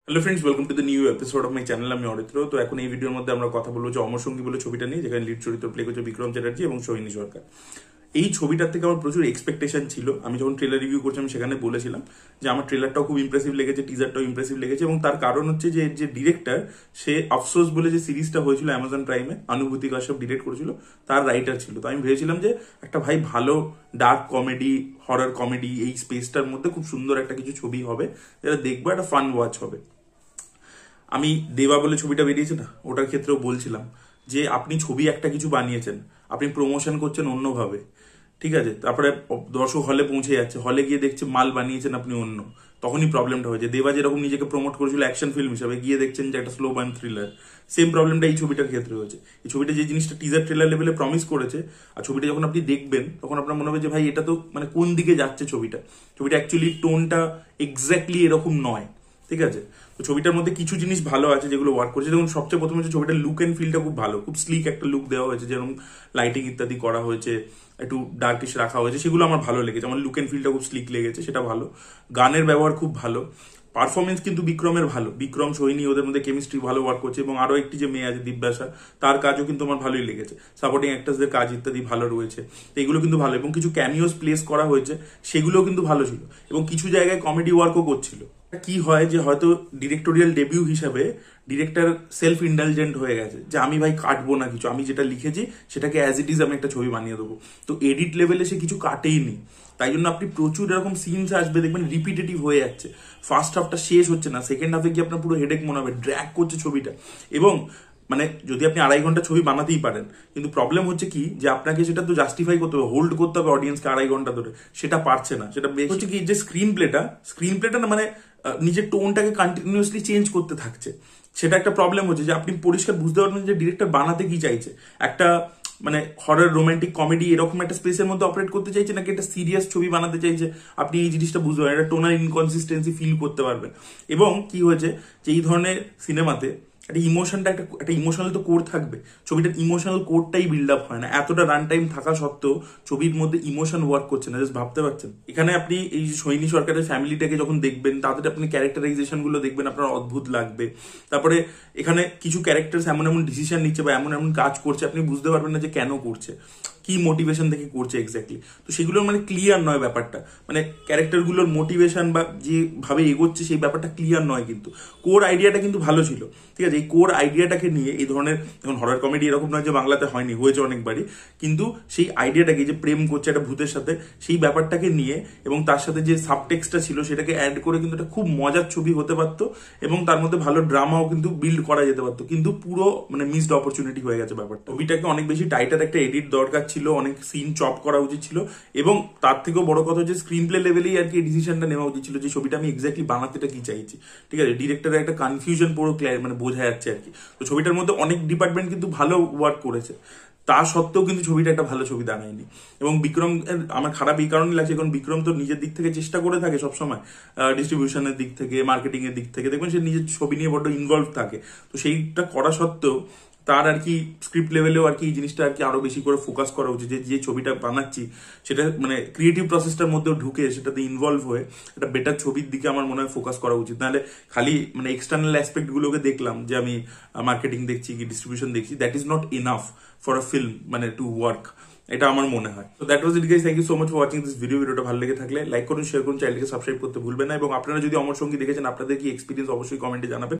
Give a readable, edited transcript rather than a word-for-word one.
Hello friends, welcome to the new episode of my channel. আমি অরিত্র। তো এখন এই ভিডিওর মধ্যে আমরা কথা বলবো যে অমর সঙ্গী বলে ছবিটা নিয়ে, যেখানে লিড চরিত্র প্লে করছে বিক্রম চ্যাটার্জি এবং সোহিনী সরকার। এই ছবিটার থেকে আমার প্রচুর এক্সপেকটেশন ছিল। আমি যখন ট্রেলার রিভিউ করছিলাম সেখানে বলেছিলাম যে আমার ট্রেলারটাও খুব ইমপ্রেসিভ লেগেছে, টিজারটাও ইমপ্রেসিভ লেগেছে, এবং তার কারণ হচ্ছে যে যে ডিরেক্টর, সে আফসোস বলে যে সিরিজটা হয়েছিল অ্যামাজন প্রাইমে, অনুভূতি কাশ্যপ ডিরেক্ট করেছিল, তার রাইটার ছিল। তো আমি ভেবেছিলাম যে একটা ভাই ভালো ডার্ক কমেডি, হরর কমেডি, এই স্পেসটার মধ্যে খুব সুন্দর একটা কিছু ছবি হবে, যেটা দেখবো একটা ফান ওয়াচ হবে। আমি দেবা বলে ছবিটা বেরিয়েছে না, ওটার ক্ষেত্রেও বলছিলাম যে আপনি ছবি একটা কিছু বানিয়েছেন, আপনি প্রমোশন করছেন অন্যভাবে, ঠিক আছে, তারপরে দর্শক হলে পৌঁছে যাচ্ছে, হলে গিয়ে দেখছে মাল বানিয়েছেন আপনি অন্য, তখনই প্রবলেমটা হয়েছে। দেবা যেরকম নিজেকে প্রমোট করেছিল অ্যাকশন ফিল্ম হিসাবে, গিয়ে দেখছেন যে একটা স্লো বার্ন থ্রিলার। সেম প্রবলেমটা এই ছবিটার ক্ষেত্রে হয়েছে। এই ছবিটা যে জিনিসটা টিজার ট্রেলার লেভেলে প্রমিস করেছে, আর ছবিটা যখন আপনি দেখবেন তখন আপনার মনে হবে যে ভাই এটা তো মানে কোন দিকে যাচ্ছে ছবিটা। ছবিটা অ্যাকচুয়ালি টোনটা এক্স্যাক্টলি এরকম নয়, ঠিক আছে। তো ছবিটার মধ্যে কিছু জিনিস ভালো আছে যেগুলো ওয়ার্ক করছে। যেমন সবচেয়ে প্রথমে হচ্ছে ছবিটার লুক এন্ড ফিলটা খুব ভালো, খুব স্লিক একটা লুক দেওয়া হয়েছে, যেরকম লাইটিং ইত্যাদি করা হয়েছে, একটু ডার্কিশ রাখা হয়েছে, সেগুলো আমার ভালো লেগেছে। আমার লুক এন্ড ফিলটা খুব স্লিক লেগেছে, সেটা ভালো। গানের ব্যবহার খুব ভালো। পারফরমেন্স কিন্তু বিক্রমের ভালো, বিক্রম সোহিনী ওদের মধ্যে কেমিস্ট্রি ভালো ওয়ার্ক করছে, এবং আরো একটি যে মেয়ে আছে দিব্যাসা, তার কাজও কিন্তু আমার ভালোই লেগেছে। সাপোর্টিং অ্যাক্টার্সদের কাজ ইত্যাদি ভালো রয়েছে, তো এগুলো কিন্তু ভালো। এবং কিছু ক্যামিওস প্লেস করা হয়েছে, সেগুলো কিন্তু ভালো ছিল, এবং কিছু জায়গায় কমেডি ওয়ার্কও করছিল। কি হয় যে হয়তো ডিরেক্টোরিয়াল ডেবিউ হিসাবে ডিরেক্টর সেলফ ইন্ডালজেন্ট হয়ে গেছে, যে আমি ভাই কাটবো না কিছু, আমি যেটা লিখেছি সেটাকে অ্যাজ ইট ইজ আমি একটা ছবি বানিয়ে দেবো। তো এডিট লেভেলে সে কিছু কাটেই নি, তাই জন্য আপনি প্রচুর এরকম সিনস আসবে, দেখবেন রিপিটেটিভ হয়ে যাচ্ছে। ফার্স্ট হাফটা শেষ হচ্ছে না, সেকেন্ড হাফে গিয়ে আপনার পুরো হেডেক মনে হবে, ড্র্যাগ করছে ছবিটা। এবং মানে যদি আপনি 2.5 ঘন্টা ছবি বানাতেই পারেন, কিন্তু প্রবলেম হচ্ছে কি যে আপনাকে সেটা তো জাস্টিফাই করতে হবে, হোল্ড করতে হবে অডিয়েন্সকে 2.5 ঘন্টা ধরে, সেটা পারছে না। সেটা হচ্ছে কি যে স্ক্রিন প্লেটা না, মানে নিজের টোনটাকে কন্টিনিউয়াসলি চেঞ্জ করতে থাকছে। সেটা একটা প্রবলেম হচ্ছে, যে আপনি পরিষ্কার বুঝতে পারবেন যে ডিরেক্টর বানাতে কি চাইছে। একটা মানে হরর রোমান্টিক কমেডি এরকম একটা স্পেসের মধ্যে অপারেট করতে চাইছে, নাকি একটা সিরিয়াস ছবি বানাতে চাইছে, আপনি এই জিনিসটা বুঝতে পারবেন, একটা টোনাল ইনকনসিস্টেন্সি ফিল করতে পারবেন। এবং কি হয়েছে যে এই ধরনের সিনেমাতে একটা ইমোশনটা একটা ইমোশনাল তো কোর থাকবে, ছবিটার ইমোশনাল কোরটাই বিল্ড আপ হয় না। এতটা রান টাইম থাকা সত্ত্বেও ছবির মধ্যে ইমোশন ওয়ার্ক করছে না, জাস্ট ভাবতে পারছেন। এখানে আপনি এই সোহিনী সরকারের ফ্যামিলিটাকে যখন দেখবেন, তাদের আপনি ক্যারেক্টারাইজেশন গুলো দেখবেন, আপনার অদ্ভুত লাগবে। তারপরে এখানে কিছু ক্যারেক্টার এমন এমন ডিসিশন নিচ্ছে বা এমন এমন কাজ করছে, আপনি বুঝতে পারবেন না যে কেন করছে, কি মোটিভেশন থেকে করছে এক্স্যাক্টলি। তো সেগুলো মানে ক্লিয়ার নয় ব্যাপারটা, মানে ক্যারেক্টারগুলোর মোটিভেশন বা যেভাবে এগোচ্ছে সেই ব্যাপারটা ক্লিয়ার নয়। কিন্তু কোর আইডিয়াটা কিন্তু ভালো ছিল, ঠিক আছে। এই কোর আইডিয়াটাকে নিয়ে এই ধরনের, এখন হরর কমেডি এরকম নয় যে বাংলাতে হয়নি, হয়েছে অনেকবারই, কিন্তু সেই আইডিয়াটাকে যে প্রেম করছে একটা ভূতের সাথে, সেই ব্যাপারটাকে নিয়ে এবং তার সাথে যে সাবটেক্সটটা ছিল সেটাকে অ্যাড করে কিন্তু একটা খুব মজার ছবি হতে পারতো, এবং তার মধ্যে ভালো ড্রামাও কিন্তু বিল্ড করা যেতে পারতো। কিন্তু পুরো মানে মিসড অপরচুনিটি হয়ে গেছে ব্যাপারটা। ছবিটাকে অনেক বেশি টাইটার একটা এডিট দরকার ছিল, অনেক সিন চপ করা উচিত ছিল, এবং তার থেকেও বড় কথা হচ্ছে স্ক্রিন প্লে লেভেলেই আর কি ডিসিশনটা নেওয়া উচিত ছিল, যে ছবিটা আমি এক্স্যাক্টলি বানাতেটা কি চাইছি, ঠিক আছে। ডিরেক্টরের একটা কনফিউশন পুরো ক্লিয়ার মানে বোঝা যাচ্ছে আর কি। তো ছবিটার মধ্যে অনেক ডিপার্টমেন্ট কিন্তু ভালো ওয়ার্ক করেছে, তা সত্ত্বেও কিন্তু ছবিটা একটা ভালো ছবি দাঁড়ায়নি। এবং বিক্রম আমার খারাপ এই কারণে লাগছে, কারণ বিক্রম তো নিজের দিক থেকে চেষ্টা করে থাকে সবসময়, ডিস্ট্রিবিউশনের দিক থেকে, মার্কেটিং এর দিক থেকে, দেখবেন সে নিজের ছবি নিয়ে বড্ড ইনভলভ থাকে। তো সেইটা করা সত্ত্বেও তার আর কি স্ক্রিপ্ট লেভেলেও আর কি এই জিনিসটা আর কি আরো বেশি করে ফোকাস করা উচিত, যে যে ছবিটা বানাচ্ছি সেটা মানে ক্রিয়েটিভ প্রসেসটার মধ্যেও ঢুকে সেটাতে ইনভলভ হয়ে একটা বেটার ছবির দিকে আমার মনে হয় ফোকাস করা উচিত। নাহলে খালি মানে এক্সটার্নাল অ্যাসপেক্ট গুলোকে দেখলাম, যে আমি মার্কেটিং দেখছি কি ডিস্ট্রিবিউশন দেখছি, that is not enough for a film মানে টু ওয়ার্ক, এটা আমার মনে হয়। তো that was it guys, thank you so much for watching this video. ভিডিওটা ভালো লেগে থাকলে লাইক করুন, শেয়ার করুন, চ্যানেলকে সাবস্ক্রাইব করতে ভুলবেন না। এবং আপনারা যদি অমর সঙ্গী দেখেছেন, আপনাদের কি এক্সপিরিয়েন্স অবশ্যই কমেন্টে জানাবেন।